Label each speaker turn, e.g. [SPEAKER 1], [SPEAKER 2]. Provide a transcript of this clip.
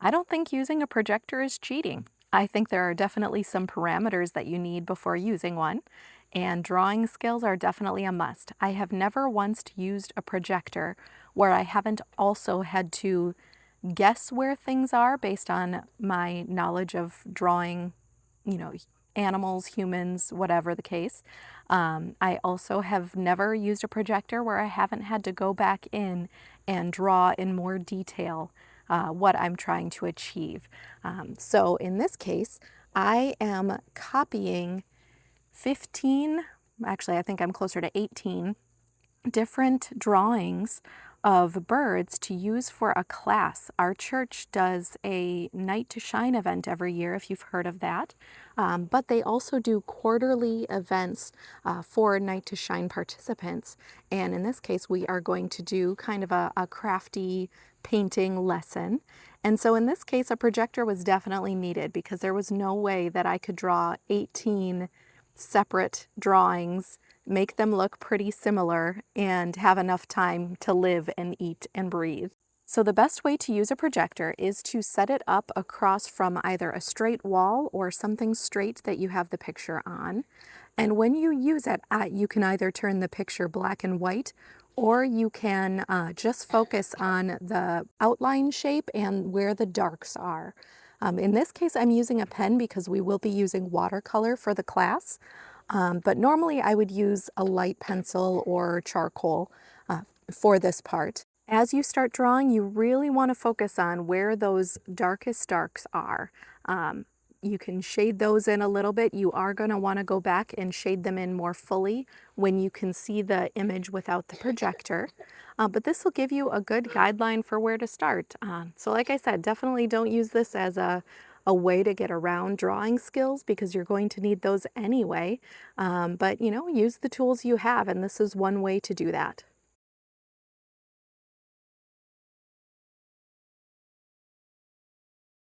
[SPEAKER 1] I don't think using a projector is cheating. I think there are definitely some parameters that you need before using one, and drawing skills are definitely a must. I have never once used a projector where I haven't also had to guess where things are based on my knowledge of drawing, you know, animals, humans, whatever the case. I also have never used a projector where I haven't had to go back in and draw in more detail what I'm trying to achieve. So in this case, I am copying 15, actually I think I'm closer to 18 different drawings of birds to use for a class. Our church does a Night to Shine event every year, if you've heard of that. But they also do quarterly events for Night to Shine participants. And in this case, we are going to do kind of a crafty painting lesson. And so in this case, a projector was definitely needed because there was no way that I could draw 18 separate drawings, make them look pretty similar, and have enough time to live and eat and breathe. So the best way to use a projector is to set it up across from either a straight wall or something straight that you have the picture on. And when you use it, you can either turn the picture black and white, or you can just focus on the outline shape and where the darks are. In this case, I'm using a pen because we will be using watercolor for the class. But normally I would use a light pencil or charcoal for this part. As you start drawing, you really want to focus on where those darkest darks are. You can shade those in a little bit. You are going to want to go back and shade them in more fully when you can see the image without the projector. But this will give you a good guideline for where to start. So like I said, definitely don't use this as a way to get around drawing skills because you're going to need those anyway. But use the tools you have, and this is one way to do that.